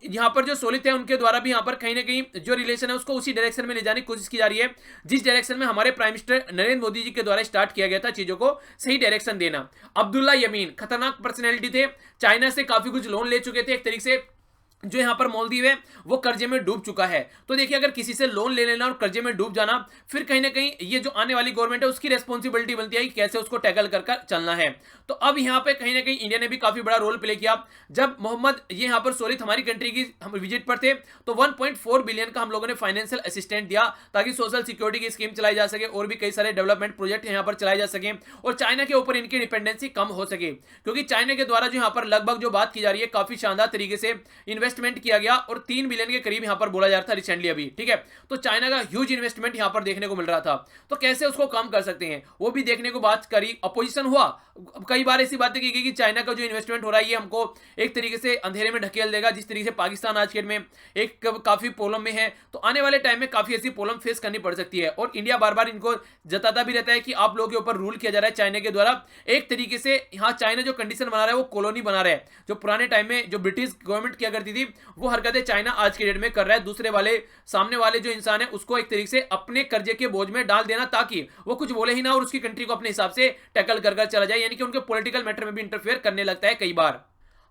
यहाँ पर जो सोलित है उनके द्वारा भी यहाँ पर कहीं ना कहीं जो रिलेशन है उसको उसी डायरेक्शन में ले जाने की कोशिश की जा रही है, जिस डायरेक्शन में हमारे प्राइम मिनिस्टर नरेंद्र मोदी जी के द्वारा स्टार्ट किया गया था चीजों को सही डायरेक्शन देना। अब्दुल्ला यमीन खतरनाक पर्सनैलिटी थे, चाइना से काफी कुछ लोन ले चुके थे, एक तरीके से जो यहाँ पर मालदीव है वो कर्जे में डूब चुका है। तो देखिए, अगर किसी से लोन ले लेना और कर्जे में डूब जाना, फिर कहीं ना कहीं ये जो आने वाली गवर्नमेंट है उसकी रेस्पॉन्सिबिलिटी बनती है कि कैसे उसको टैकल कर चलना है। तो अब यहाँ पे कहीं ना कहीं इंडिया ने भी काफी बड़ा रोल प्ले किया। जब मोहम्मद ये यहाँ पर सोलित हमारी कंट्री की हम विजिट पर थे, तो 1.4 बिलियन का हम लोगों ने फाइनेंशियल असिस्टेंट दिया ताकि सोशल सिक्योरिटी की स्कीम चलाई जा सके और भी कई सारे डेवलपमेंट प्रोजेक्ट यहाँ पर चलाए जा सके और चाइना के ऊपर इनकी डिपेंडेंसी कम हो सके, क्योंकि चाइना के द्वारा जो यहाँ पर लगभग जो बात की जा रही है काफी शानदार तरीके से इन्वेस्टमेंट किया गया और 3 बिलियन के करीब यहां पर बोला जा रहा था रिसेंटली अभी, ठीक है। तो चाइना का ह्यूज इन्वेस्टमेंट यहां पर देखने को मिल रहा था। तो कैसे उसको कम कर सकते हैं वो भी देखने को बात करी। अपोजिशन हुआ, कई बार ऐसी बातें की गई कि चाइना का जो इन्वेस्टमेंट हो रहा है ये हमको एक तरीके से अंधेरे में ढकेल देगा, जिस तरीके से पाकिस्तान आज के में एक काफी प्रॉब्लम में है। तो आने वाले टाइम में काफी ऐसी प्रॉब्लम फेस करनी पड़ सकती है, और इंडिया बार बार इनको जताता भी रहता है कि आप लोगों के ऊपर रूल किया जा रहा है चाइना के द्वारा। एक तरीके से यहाँ चाइना जो कंडीशन बना रहा है वो कॉलोनी बना रहा है, जो पुराने टाइम में जो ब्रिटिश गवर्नमेंट किया करती थी वो हरकतें चाइना आज के डेट में कर रहा है। दूसरे वाले सामने वाले जो इंसान है उसको एक तरीके से अपने कर्जे के बोझ में डाल देना ताकि वो कुछ बोले ही ना और उसकी कंट्री को अपने हिसाब से टैकल कर चला जाए, यानी कि उनके पॉलिटिकल मैटर में भी इंटरफेयर करने लगता है कई बार।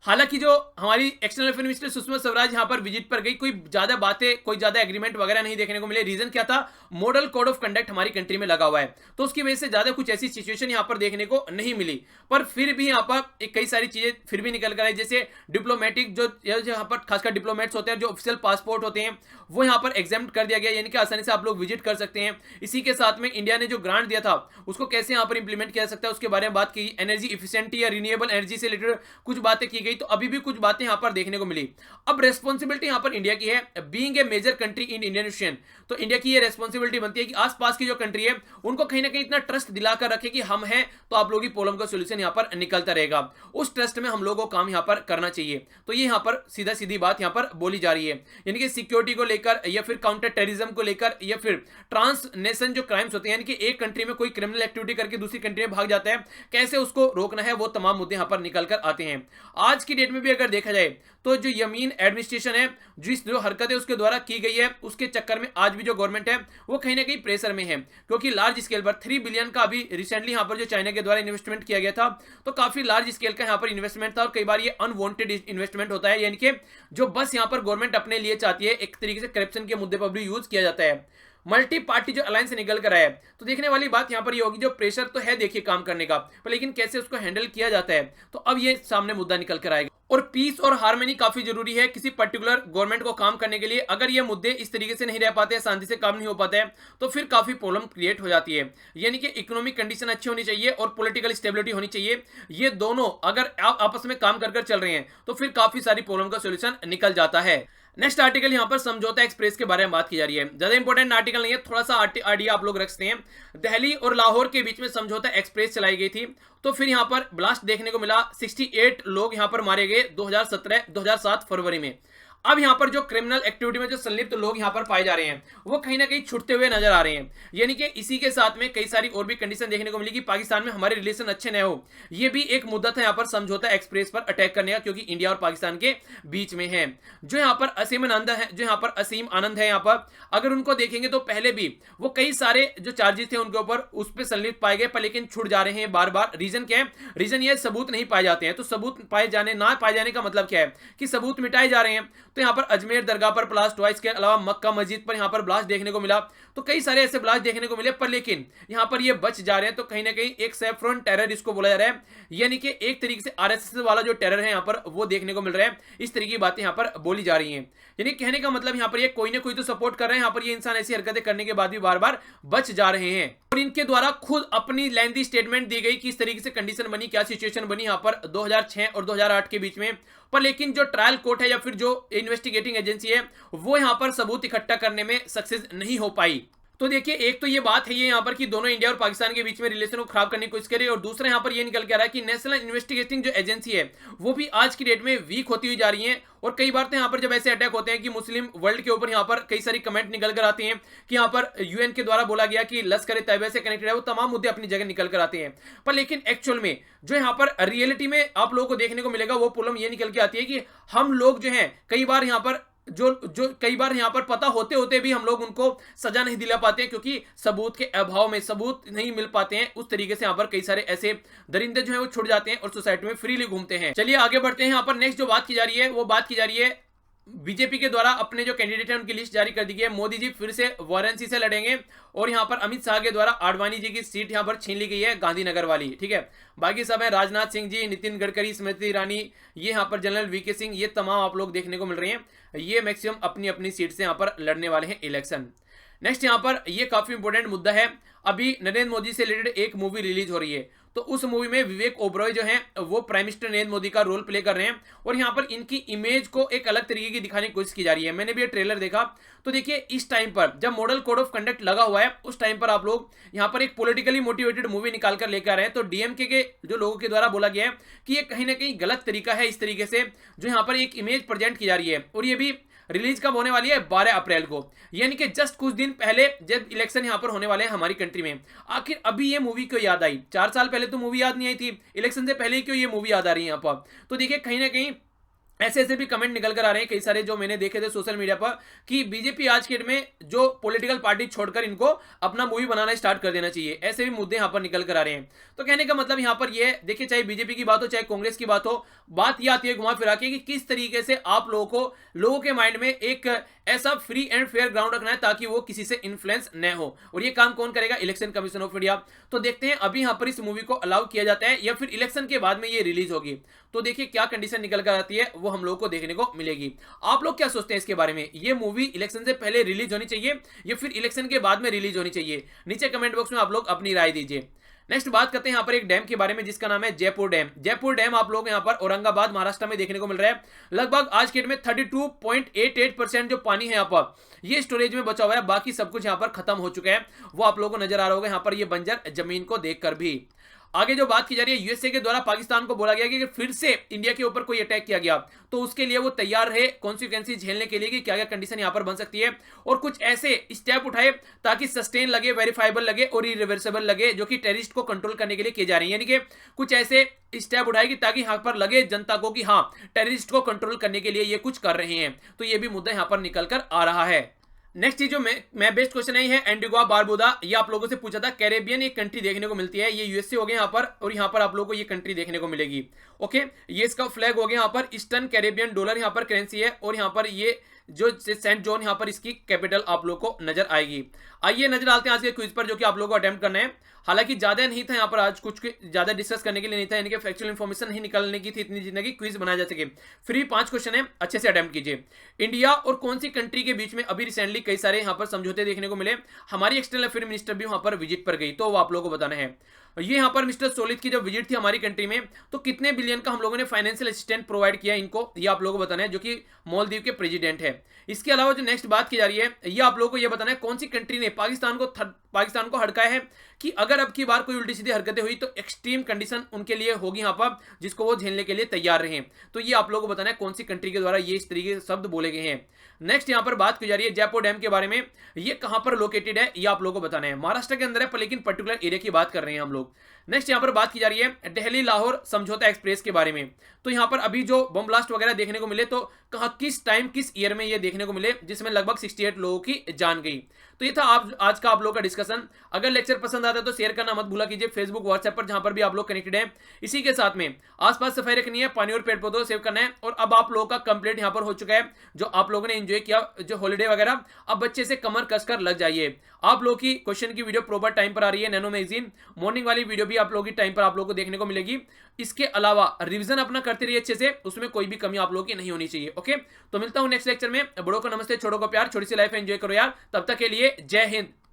हालांकि जो हमारी external affair minister Sushma Swaraj यहां पर विजिट पर गई, कोई ज्यादा बातें, कोई ज्यादा एग्रीमेंट वगैरह नहीं देखने को मिले। रीजन क्या था? मॉडल कोड ऑफ कंडक्ट हमारी कंट्री में लगा हुआ है, तो उसकी वजह से ज्यादा कुछ ऐसी सिचुएशन यहां पर देखने को नहीं मिली। पर फिर भी यहां पर कई सारी चीजें फिर भी निकल कर आई, जैसे डिप्लोमेटिक जो यहाँ पर खासकर डिप्लोमेट्स होते हैं, जो ऑफिशियल पासपोर्ट होते हैं वो यहाँ पर एग्जाम्प्ट कर दिया गया, यानी कि आसानी से आप लोग विजिट कर सकते हैं। इसी के साथ में इंडिया ने जो ग्रांट दिया था उसको कैसे यहाँ पर इंप्लीमेंट किया जा सकता है उसके बारे में बात की। एनर्जी इफिशिएंटी या रिन्यूएबल एनर्जी से रिलेटेड कुछ बातें की गई, तो अभी भी कुछ बातें यहां पर देखने को मिली। अब रेस्पॉन्सिबिलिटी यहां पर इंडिया की है, being a major country in Indian Ocean. तो इंडिया की ये रेस्पॉन्सिबिलिटी बनती है कि आसपास की जो कंट्री है उनको कहीं ना कहीं इतना ट्रस्ट दिलाकर रखे कि हम हैं तो आप लोगों की प्रॉब्लम का सॉल्यूशन यहां पर निकलता रहेगा। उस ट्रस्ट में हम लोगों को काम यहां पर करना चाहिए। तो ये यहां पर सीधा सीधी बात यहां पर बोली जा रही है, यानी कि सिक्योरिटी को लेकर या फिर काउंटर टेररिज्म को लेकर या फिर ट्रांस नेशन जो क्राइम्स होते हैं, यानी कि एक कंट्री में कोई क्रिमिनल एक्टिविटी करके दूसरी कंट्री में भाग जाता है, कैसे उसको रोकना है, वो तमाम मुद्दे यहां पर निकल कर आते हैं। आज की डेट में भी अगर देखा जाए तो जो यमीन एडमिनिस्ट्रेशन है, जिस जो हरकतें उसके द्वारा की गई है उसके चक्कर में आज भी जो गवर्नमेंट है वो कहीं ना कहीं प्रेशर में है, क्योंकि लार्ज स्केल पर 3 बिलियन का अभी रिसेंटली यहां पर जो चाइना के द्वारा इन्वेस्टमेंट किया गया था, तो काफी लार्ज स्केल का यहां पर इन्वेस्टमेंट था। और कई बार ये अनवांटेड इन्वेस्टमेंट होता है, यानी कि जो बस यहां पर गवर्नमेंट अपने लिए चाहती है, एक तरीके से करप्शन के मुद्दे पर भी यूज किया जाता है। मल्टी पार्टी जो अलायंस निकल कर आया है, तो देखने वाली बात यहां पर ये होगी, जो प्रेशर तो है देखिए काम करने का, पर लेकिन कैसे उसको हैंडल किया जाता है, तो अब ये सामने मुद्दा निकल कर आएगा। और पीस और हार्मनी काफी जरूरी है किसी पर्टिकुलर गवर्नमेंट को काम करने के लिए। अगर ये मुद्दे इस तरीके से नहीं रह पाते हैं, शांति से काम नहीं हो पाता है, तो फिर काफी प्रॉब्लम क्रिएट हो जाती है। यानी कि इकोनॉमिक कंडीशन अच्छी होनी चाहिए और पॉलिटिकल स्टेबिलिटी होनी चाहिए। ये दोनों अगर आपस में काम कर चल रहे हैं तो फिर काफी सारी प्रॉब्लम का सोल्यूशन निकल जाता है। नेक्स्ट आर्टिकल यहां पर समझौता एक्सप्रेस के बारे में बात की जा रही है। ज्यादा इंपॉर्टेंट आर्टिकल नहीं है, थोड़ा सा आइडिया आप लोग रख सकते हैं। दिल्ली और लाहौर के बीच में समझौता एक्सप्रेस चलाई गई थी, तो फिर यहां पर ब्लास्ट देखने को मिला। 68 लोग यहां पर मारे गए 2007 फरवरी में। अब यहां पर जो क्रिमिनल एक्टिविटी में जो संलिप्त लोग यहां पर पाए जा रहे हैं वो कहीं ना कहीं छुटते हुए नजर आ रहे हैं। यानी कि इसी के साथ में कई सारी और भी कंडीशन देखने को मिली कि पाकिस्तान में हमारे रिलेशन अच्छे न हो, ये भी एक मुद्दा था यहां पर समझौता एक्सप्रेस पर अटैक करने का, क्योंकि इंडिया और पाकिस्तान के बीच में है। जो यहां पर असीम आनंद है, जो यहां पर असीम आनंद है, यहां पर अगर उनको देखेंगे तो पहले भी वो कई सारे जो चार्जेस थे उनके ऊपर उस पर संलिप्त पाए गए, पर लेकिन छूट जा रहे हैं बार बार। रीजन क्या है? रीजन ये सबूत नहीं पाए जाते हैं। तो सबूत पाए जाने का मतलब क्या है कि सबूत मिटाए जा रहे हैं। तो यहां पर अजमेर दरगाह पर ब्लास्ट हुआ, इसके अलावा मक्का मस्जिद पर यहां पर ब्लास्ट देखने को मिला। तो कई सारे ऐसे ब्लास्ट देखने को मिले, पर लेकिन यहां पर ये बच जा रहे हैं। तो कहीं ना कहीं एक सेफ्रॉन टेरर इसको बोला जा रहा है, यानी कि एक तरीके से आरएसएस वाला जो टेरर है यहां पर वो देखने को मिल रहा है। इस तरीके की बातें यहां पर बोली जा रही हैं। यानी कहने का मतलब यहां पर ये कोई ना कोई तो सपोर्ट कर रहे हैं, यहां पर ये इंसान ऐसी हरकतें करने के बाद भी बार बार बच जा रहे हैं। और इनके द्वारा खुद अपनी लेंथी स्टेटमेंट दी गई कि इस तरीके से कंडीशन बनी, क्या सिचुएशन बनी यहां पर 2006 और 2008 के बीच में। पर लेकिन जो ट्रायल कोर्ट है या फिर जो इन्वेस्टिगेटिंग एजेंसी है वो यहां पर सबूत इकट्ठा करने में सक्सेस नहीं हो पाई। तो देखिए, एक तो ये बात है ये यहाँ पर कि दोनों इंडिया और पाकिस्तान के बीच में रिलेशन को खराब करने की कोशिश करे, और दूसरा यहाँ पर ये निकल के आ रहा है कि नेशनल इन्वेस्टिगेटिंग जो एजेंसी है वो भी आज की डेट में वीक होती हुई जा रही है। और कई बार तो यहाँ पर जब ऐसे अटैक होते हैं कि मुस्लिम वर्ल्ड के ऊपर यहाँ पर कई सारी कमेंट निकल कर आते हैं कि यहाँ पर यूएन के द्वारा बोला गया कि लश्कर तैयबा से कनेक्टेड है, वो तमाम मुद्दे अपनी जगह निकल कर आते हैं। पर लेकिन एक्चुअल में जो यहाँ पर रियलिटी में आप लोगों को देखने को मिलेगा वो प्रॉब्लम ये निकल के आती है कि हम लोग जो हैं कई बार यहाँ पर जो कई बार यहां पर पता होते होते भी हम लोग उनको सजा नहीं दिला पाते हैं, क्योंकि सबूत के अभाव में सबूत नहीं मिल पाते हैं। उस तरीके से यहां पर कई सारे ऐसे दरिंदे जो हैं वो छुट जाते हैं और सोसाइटी में फ्रीली घूमते हैं। चलिए आगे बढ़ते हैं। यहां पर नेक्स्ट जो बात की जा रही है वो बात की जा रही है बीजेपी के द्वारा अपने जो कैंडिडेट हैं उनकी लिस्ट जारी कर दी गई है। मोदी जी फिर से वाराणसी से लड़ेंगे, और यहां पर अमित शाह के द्वारा आडवाणी जी की सीट यहां पर छीन ली गई है, गांधीनगर वाली। ठीक है, बाकी सब है राजनाथ सिंह जी, नितिन गडकरी, स्मृति ईरानी, ये यहां पर जनरल वीके सिंह, ये तमाम आप लोग देखने को मिल रहे हैं। ये मैक्सिमम अपनी अपनी सीट से यहां पर लड़ने वाले हैं इलेक्शन। नेक्स्ट यहां पर ये काफी इंपॉर्टेंट मुद्दा है। अभी नरेंद्र मोदी से रिलेटेड एक मूवी रिलीज हो रही है, तो उस मूवी में विवेक ओबरॉय जो हैं वो प्राइम मिनिस्टर नरेंद्र मोदी का रोल प्ले कर रहे हैं, और यहां पर इनकी इमेज को एक अलग तरीके की दिखाने की कोशिश की जा रही है। मैंने भी ये ट्रेलर देखा, तो देखिए इस टाइम पर जब मॉडल कोड ऑफ कंडक्ट लगा हुआ है उस टाइम पर आप लोग यहां पर एक पॉलिटिकली मोटिवेटेड मूवी निकाल कर लेकर आ रहे हैं। तो डीएमके के जो लोगों के द्वारा बोला गया है कि ये कहीं ना कहीं गलत तरीका है इस तरीके से जो यहां पर एक इमेज प्रेजेंट की जा रही है। और ये भी रिलीज कब होने वाली है? 12 अप्रैल को, यानी कि जस्ट कुछ दिन पहले जब इलेक्शन यहां पर होने वाले हैं हमारी कंट्री में। आखिर अभी ये मूवी क्यों याद आई? 4 साल पहले तो मूवी याद नहीं आई थी, इलेक्शन से पहले क्यों ये मूवी याद आ रही है यहां पर? तो देखिए कहीं ना कहीं ऐसे ऐसे भी कमेंट निकल कर आ रहे हैं कई सारे जो मैंने देखे थे सोशल मीडिया पर कि बीजेपी आज के डेट में जो पॉलिटिकल पार्टी छोड़कर इनको अपना मूवी बनाना स्टार्ट कर देना चाहिए, ऐसे भी मुद्दे यहां पर निकल कर आ रहे हैं। तो कहने का मतलब यहां पर ये देखिए, चाहे बीजेपी की बात हो चाहे कांग्रेस की बात हो, बात यह आती है घुमा फिरा के कि किस तरीके से आप लोगों के माइंड में एक ऐसा फ्री एंड फेयर ग्राउंड रखना है ताकि वो किसी से इन्फ्लुएंस न हो। और ये काम कौन करेगा? Election commission of India. तो देखते हैं अभी यहां पर इस मूवी को अलाउ किया जाता है या फिर इलेक्शन के बाद में ये रिलीज होगी। तो देखिए क्या कंडीशन निकल कर आती है वो हम लोग को देखने को मिलेगी। आप लोग क्या सोचते हैं इसके बारे में? ये मूवी इलेक्शन से पहले रिलीज होनी चाहिए या फिर इलेक्शन के बाद में रिलीज होनी चाहिए? नीचे कमेंट बॉक्स में आप लोग अपनी राय दीजिए। नेक्स्ट बात करते हैं यहाँ पर एक डैम के बारे में जिसका नाम है जयपुर डैम। जयपुर डैम आप लोग यहाँ पर औरंगाबाद महाराष्ट्र में देखने को मिल रहा है। लगभग आज के डेट में 32.88% जो पानी है यहाँ पर ये स्टोरेज में बचा हुआ है, बाकी सब कुछ यहाँ पर खत्म हो चुका है। वो आप लोगों को नजर आ रहा होगा यहाँ पर ये बंजर जमीन को देखकर भी। आगे जो बात की जा रही है, यूएसए के द्वारा पाकिस्तान को बोला गया कि फिर से इंडिया के ऊपर कोई अटैक किया गया तो उसके लिए वो तैयार है कॉन्सिक्वेंसी झेलने के लिए कि क्या क्या कंडीशन यहां पर बन सकती है, और कुछ ऐसे स्टेप उठाए ताकि सस्टेन लगे, वेरीफाइबल लगे और इरिवर्सिबल लगे, जो कि टेररिस्ट को कंट्रोल करने के लिए किए जा रहे हैं। यानी कि कुछ ऐसे स्टेप उठाएगी ताकि यहां पर लगे जनता को कि हाँ टेररिस्ट को कंट्रोल करने के लिए ये कुछ कर रहे हैं। तो ये भी मुद्दा यहां पर निकल कर आ रहा है। नेक्स्ट चीज जो मैं बेस्ट क्वेश्चन है एंटीगुआ बारबुदा। ये आप लोगों से पूछा था, कैरेबियन एक कंट्री देखने को मिलती है, ये यूएसए हो गया यहाँ पर, और यहाँ पर आप लोगों को ये कंट्री देखने को मिलेगी। ओके, ये इसका फ्लैग हो गया यहाँ पर, ईस्टर्न कैरेबियन डॉलर यहाँ पर करेंसी है, और यहाँ पर ये जो सेंट जॉन यहाँ पर इसकी कैपिटल आप लोग को नजर आएगी। आइए नजर डालते हैं आज के क्विज पर जो कि आप लोगों को अटेम्प्ट करना है। हालांकि ज्यादा नहीं था यहाँ पर, आज कुछ ज्यादा डिस्कस करने के लिए नहीं था, यानी कि फैक्चुअल इन्फॉर्मेशन ही निकालने की थी इतनी जितनी की क्विज बनाया जा सके। फ्री 5 क्वेश्चन है, अच्छे से अटेम्प्ट कीजिए। इंडिया और कौन सी कंट्री के बीच में अभी रिसेंटली कई सारे यहाँ पर समझौते देखने को मिले? हमारी एक्सटर्नल अफेयर मिनिस्टर भी वहां पर विजिट पर गई, तो वो आप लोगों को बताना है। ये यहाँ पर मिस्टर सोलिद की जब विजिट थी हमारी कंट्री में, तो कितने बिलियन का हम लोगों ने फाइनेंशियल असिस्टेंट प्रोवाइड किया इनको, ये आप लोगों को बताना है, जो कि मालदीव के प्रेसिडेंट है। इसके अलावा जो नेक्स्ट बात की जा रही है, ये आप लोगों को ये बताना है कौन सी कंट्री ने पाकिस्तान को हड़काया है कि अगर अब की बार कोई उल्टी सीधी हरकतें हुई तो एक्सट्रीम कंडीशन उनके लिए होगी यहाँ पर, जिसको वो झेलने के लिए तैयार रहे। तो ये आप लोगों को बताना है कौन सी कंट्री के द्वारा ये इस तरीके के शब्द बोले गए हैं। नेक्स्ट यहाँ पर बात की जा रही है जयपुर डैम के बारे में। ये कहां पर लोकेटेड है ये आप लोगों को बताना है। महाराष्ट्र के अंदर है, पर लेकिन पर्टिकुलर एरिया की बात कर रहे हैं हम लोग। नेक्स्ट यहाँ पर बात की जा रही है दिल्ली लाहौर समझौता एक्सप्रेस के बारे में। तो यहाँ पर अभी जो बम ब्लास्ट वगैरह देखने को मिले, तो कहा किस टाइम किस ईयर में ये देखने को मिले, जिसमें लगभग 68 लोगों की जान गई। तो ये था आज का आप लोगों का डिस्कशन। अगर लेक्चर पसंद आता है तो शेयर करना मत भूला कीजिए फेसबुक व्हाट्सएप पर, जहां पर भी आप लोग कनेक्टेड हैं। इसी के साथ में आसपास सफाई रखनी है, पानी और पेड़ पौधों सेव करना है। और अब आप लोगों का कंप्लीट यहाँ पर हो चुका है, जो आप लोगों ने एंजॉय किया जो हॉलीडे वगैरह, अब बच्चे से कमर कसकर लग जाइए। आप लोगों की क्वेश्चन की वीडियो प्रॉपर टाइम पर आ रही है नैनो मैगजीन, मॉर्निंग वाली वीडियो भी आप लोगों की टाइम पर आप लोगों को देखने को मिलेगी। इसके अलावा रिवीजन अपना करते रहिए अच्छे से, उसमें कोई भी कमी आप लोगों की नहीं होनी चाहिए। ओके, तो मिलता हूं नेक्स्ट लेक्चर में। बड़ों को नमस्ते, छोटों को प्यार, छोटी सी लाइफ एंजॉय करो यार। तब तक के लिए जय हिंद।